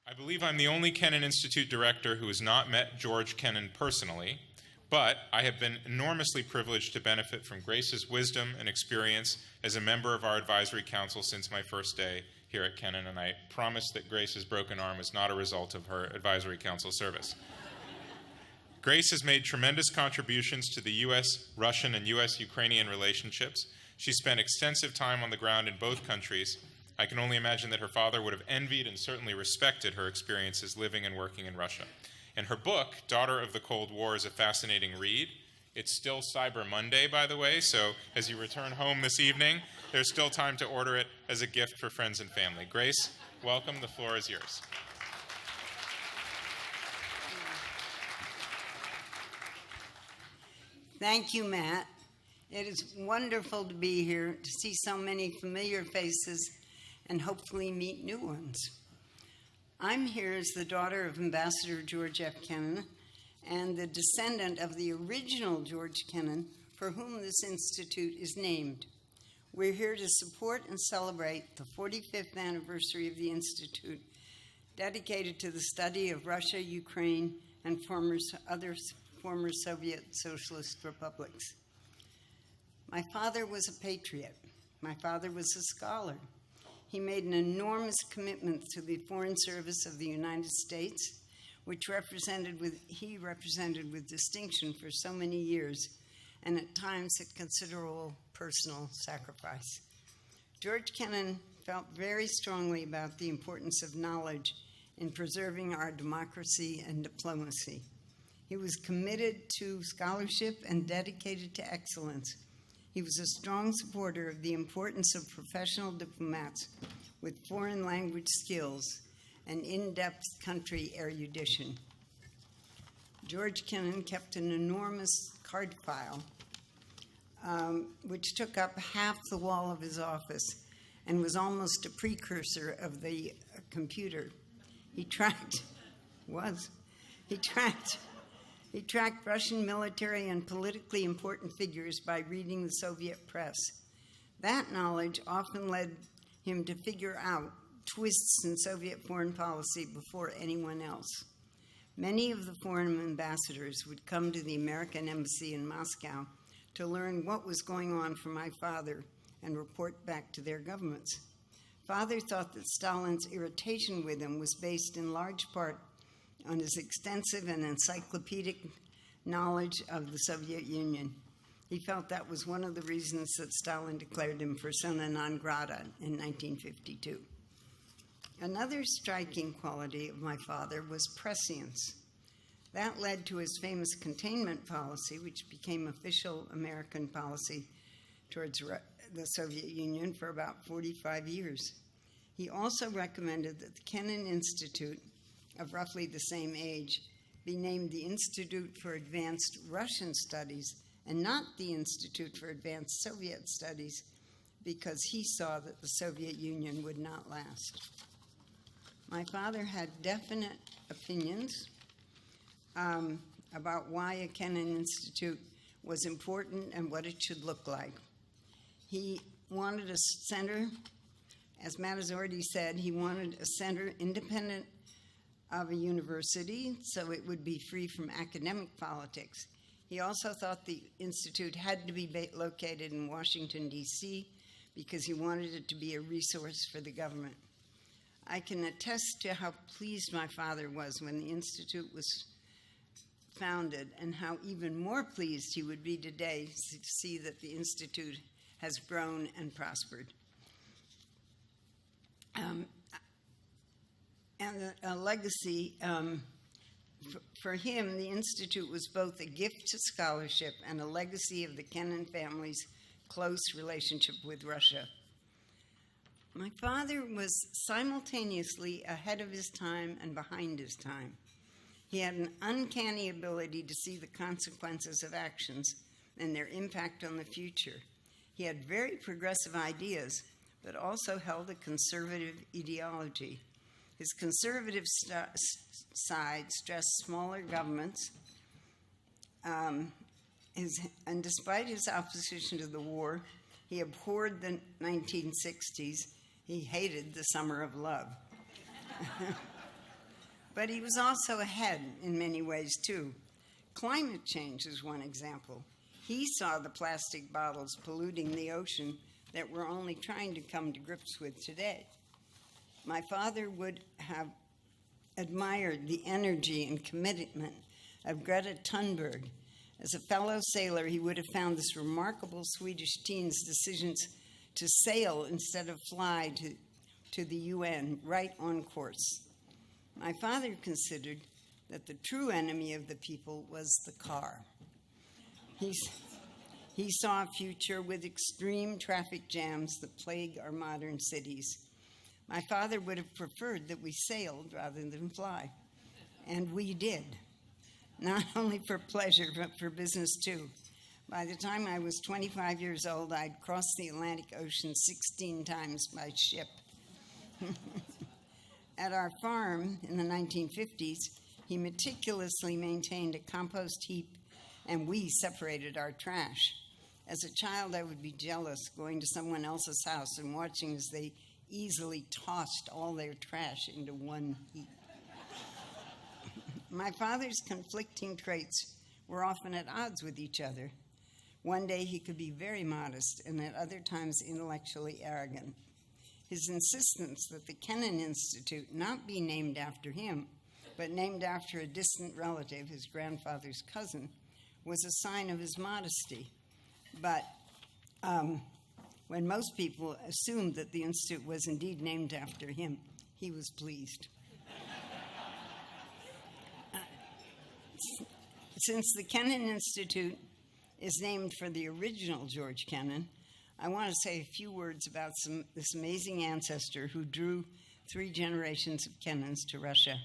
I believe I'm the only Kennan Institute director who has not met George Kennan personally, but I have been enormously privileged to benefit from Grace's wisdom and experience as a member of our advisory council since my first day here at Kennan, and I promise that Grace's broken arm is not a result of her advisory council service. Grace has made tremendous contributions to the U.S.-Russian and U.S.-Ukrainian relationships. She spent extensive time on the ground in both countries. I can only imagine that her father would have envied and certainly respected her experiences living and working in Russia. And her book, Daughter of the Cold War, is a fascinating read. It's still Cyber Monday, by the way, so as you return home this evening, there's still time to order it as a gift for friends and family. Grace, welcome. The floor is yours. Thank you, Matt. It is wonderful to be here, to see so many familiar faces, and hopefully meet new ones. I'm here as the daughter of Ambassador George F. Kennan and the descendant of the original George Kennan, for whom this institute is named. We're here to support and celebrate the 45th anniversary of the institute, dedicated to the study of Russia, Ukraine, and other former Soviet socialist republics. My father was a patriot. My father was a scholar. He made an enormous commitment to the Foreign Service of the United States, which he represented with distinction for so many years, and at times at considerable personal sacrifice. George Kennan felt very strongly about the importance of knowledge in preserving our democracy and diplomacy. He was committed to scholarship and dedicated to excellence. He was a strong supporter of the importance of professional diplomats with foreign language skills and in-depth country erudition. George Kennan kept an enormous card file, which took up half the wall of his office and was almost a precursor of the computer. He tracked Russian military and politically important figures by reading the Soviet press. That knowledge often led him to figure out twists in Soviet foreign policy before anyone else. Many of the foreign ambassadors would come to the American embassy in Moscow to learn what was going on for my father and report back to their governments. Father thought that Stalin's irritation with him was based in large part on his extensive and encyclopedic knowledge of the Soviet Union. He felt that was one of the reasons that Stalin declared him persona non grata in 1952. Another striking quality of my father was prescience. That led to his famous containment policy, which became official American policy towards the Soviet Union for about 45 years. He also recommended that the Kennan Institute, of roughly the same age, be named the Institute for Advanced Russian Studies and not the Institute for Advanced Soviet Studies, because he saw that the Soviet Union would not last. My father had definite opinions about why a Kennan Institute was important and what it should look like. He wanted a center, as Matt has already said, he wanted a center independent of a university, so it would be free from academic politics. He also thought the institute had to be located in Washington, D.C., because he wanted it to be a resource for the government. I can attest to how pleased my father was when the institute was founded, and how even more pleased he would be today to see that the institute has grown and prospered. And a legacy, for him, the Institute was both a gift to scholarship and a legacy of the Kennan family's close relationship with Russia. My father was simultaneously ahead of his time and behind his time. He had an uncanny ability to see the consequences of actions and their impact on the future. He had very progressive ideas, but also held a conservative ideology. His conservative side stressed smaller governments, and despite his opposition to the war, he abhorred the 1960s. He hated the Summer of Love. But he was also ahead in many ways, too. Climate change is one example. He saw the plastic bottles polluting the ocean that we're only trying to come to grips with today. My father would have admired the energy and commitment of Greta Thunberg. As a fellow sailor, he would have found this remarkable Swedish teen's decisions to sail instead of fly to the UN right on course. My father considered that the true enemy of the people was the car. He saw a future with extreme traffic jams that plague our modern cities. My father would have preferred that we sailed rather than fly, and we did, not only for pleasure, but for business too. By the time I was 25 years old, I'd crossed the Atlantic Ocean 16 times by ship. At our farm in the 1950s, he meticulously maintained a compost heap, and we separated our trash. As a child, I would be jealous going to someone else's house and watching as they easily tossed all their trash into one heap. My father's conflicting traits were often at odds with each other. One day he could be very modest and at other times intellectually arrogant. His insistence that the Kennan Institute not be named after him, but named after a distant relative, his grandfather's cousin, was a sign of his modesty. But when most people assumed that the Institute was indeed named after him, he was pleased. Since the Kennan Institute is named for the original George Kennan, I want to say a few words about this amazing ancestor who drew 3 generations of Kennans to Russia.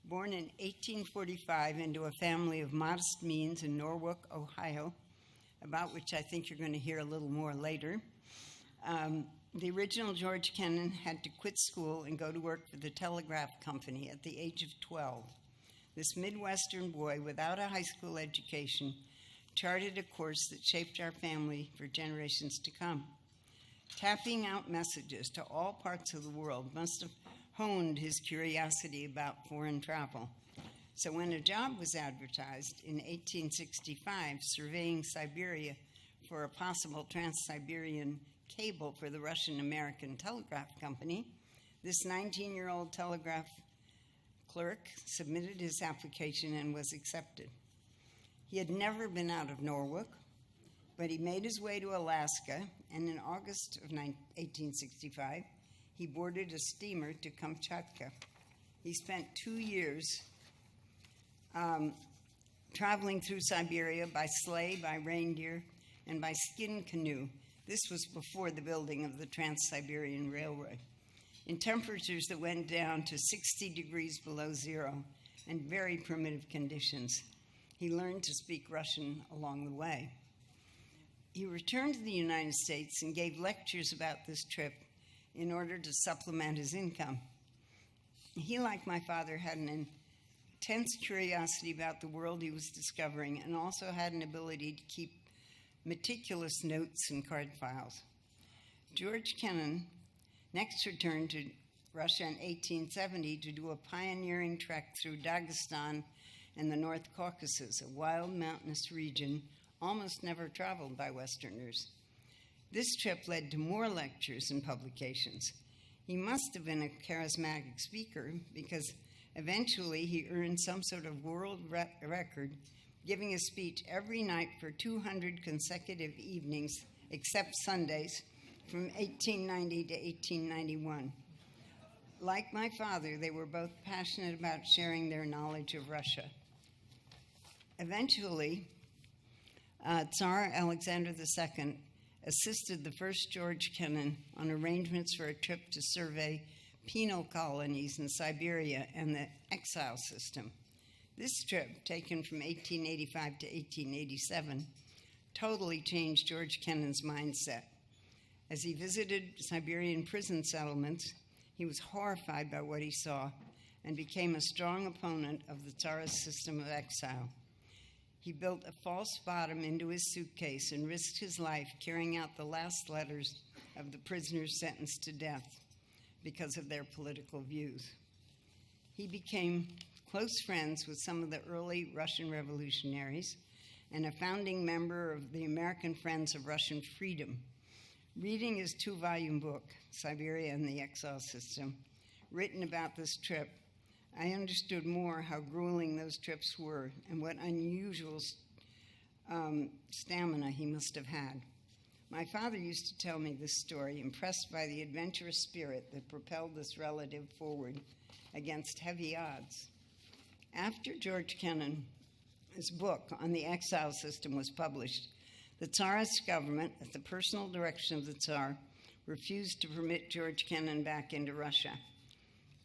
Born in 1845 into a family of modest means in Norwalk, Ohio, about which I think you're going to hear a little more later, the original George Kennan had to quit school and go to work for the telegraph company at the age of 12. This Midwestern boy without a high school education charted a course that shaped our family for generations to come. Tapping out messages to all parts of the world must have honed his curiosity about foreign travel. So when a job was advertised in 1865 surveying Siberia for a possible trans-Siberian cable for the Russian-American Telegraph Company, this 19-year-old telegraph clerk submitted his application and was accepted. He had never been out of Norwalk, but he made his way to Alaska, and in August of 1865, he boarded a steamer to Kamchatka. He spent 2 years traveling through Siberia by sleigh, by reindeer, and by skin canoe. This was before the building of the Trans-Siberian Railway, in temperatures that went down to 60 degrees below zero and very primitive conditions. He learned to speak Russian along the way. He returned to the United States and gave lectures about this trip in order to supplement his income. He, like my father, had an intense curiosity about the world he was discovering and also had an ability to keep meticulous notes and card files. George Kennan next returned to Russia in 1870 to do a pioneering trek through Dagestan and the North Caucasus, a wild mountainous region almost never traveled by Westerners. This trip led to more lectures and publications. He must have been a charismatic speaker because eventually he earned some sort of world record, giving a speech every night for 200 consecutive evenings, except Sundays, from 1890 to 1891. Like my father, they were both passionate about sharing their knowledge of Russia. Eventually, Tsar Alexander II assisted the first George Kennan on arrangements for a trip to survey penal colonies in Siberia and the exile system. This trip, taken from 1885 to 1887, totally changed George Kennan's mindset. As he visited Siberian prison settlements, he was horrified by what he saw and became a strong opponent of the Tsarist system of exile. He built a false bottom into his suitcase and risked his life carrying out the last letters of the prisoners sentenced to death because of their political views. He became close friends with some of the early Russian revolutionaries and a founding member of the American Friends of Russian Freedom. Reading his 2-volume book, Siberia and the Exile System, written about this trip, I understood more how grueling those trips were and what unusual stamina he must have had. My father used to tell me this story, impressed by the adventurous spirit that propelled this relative forward against heavy odds. After George Kennan's book on the exile system was published, the Tsarist government, at the personal direction of the Tsar, refused to permit George Kennan back into Russia.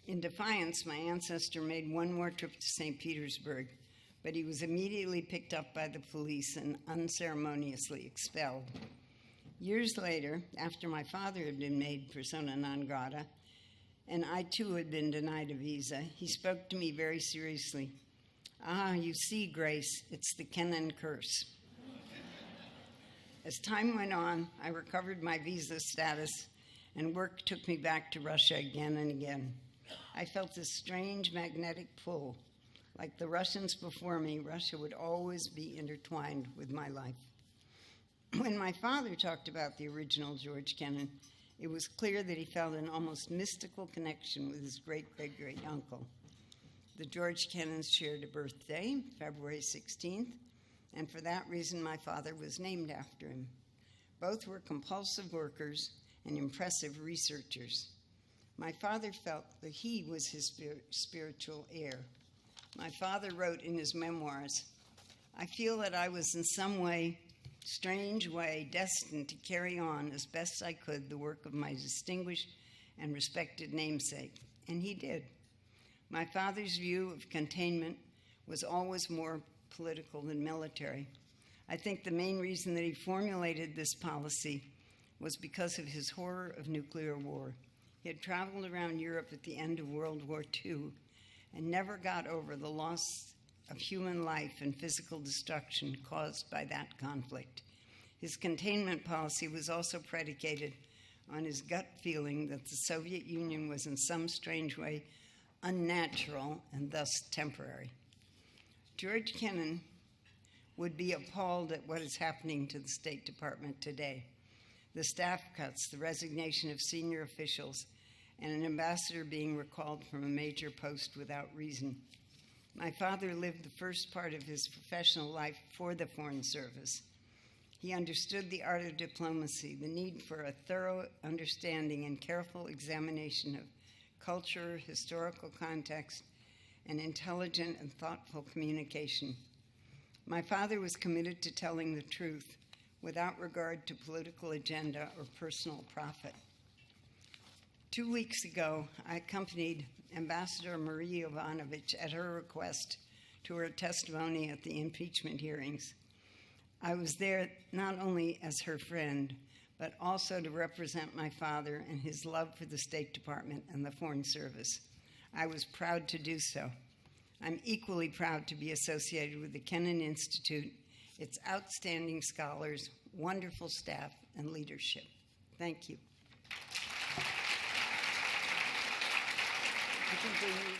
In defiance, my ancestor made one more trip to St. Petersburg, but he was immediately picked up by the police and unceremoniously expelled. Years later, after my father had been made persona non grata, and I too had been denied a visa, he spoke to me very seriously. "Ah, you see, Grace, it's the Kennan curse." As time went on, I recovered my visa status, and work took me back to Russia again and again. I felt this strange magnetic pull. Like the Russians before me, Russia would always be intertwined with my life. When my father talked about the original George Kennan, it was clear that he felt an almost mystical connection with his great-great-great uncle. The George Kennans shared a birthday, February 16th, and for that reason my father was named after him. Both were compulsive workers and impressive researchers. My father felt that he was his spiritual heir. My father wrote in his memoirs, "I feel that I was in some way, strange way, destined to carry on as best I could the work of my distinguished and respected namesake," and he did. My father's view of containment was always more political than military. I think the main reason that he formulated this policy was because of his horror of nuclear war. He had traveled around Europe at the end of World War II and never got over the loss of human life and physical destruction caused by that conflict. His containment policy was also predicated on his gut feeling that the Soviet Union was in some strange way unnatural and thus temporary. George Kennan would be appalled at what is happening to the State Department today. The staff cuts, the resignation of senior officials, and an ambassador being recalled from a major post without reason. My father lived the first part of his professional life for the Foreign Service. He understood the art of diplomacy, the need for a thorough understanding and careful examination of culture, historical context, and intelligent and thoughtful communication. My father was committed to telling the truth without regard to political agenda or personal profit. 2 weeks ago, I accompanied Ambassador Marie Yovanovitch at her request to her testimony at the impeachment hearings. I was there not only as her friend, but also to represent my father and his love for the State Department and the Foreign Service. I was proud to do so. I'm equally proud to be associated with the Kennan Institute, its outstanding scholars, wonderful staff, and leadership. Thank you. I think we need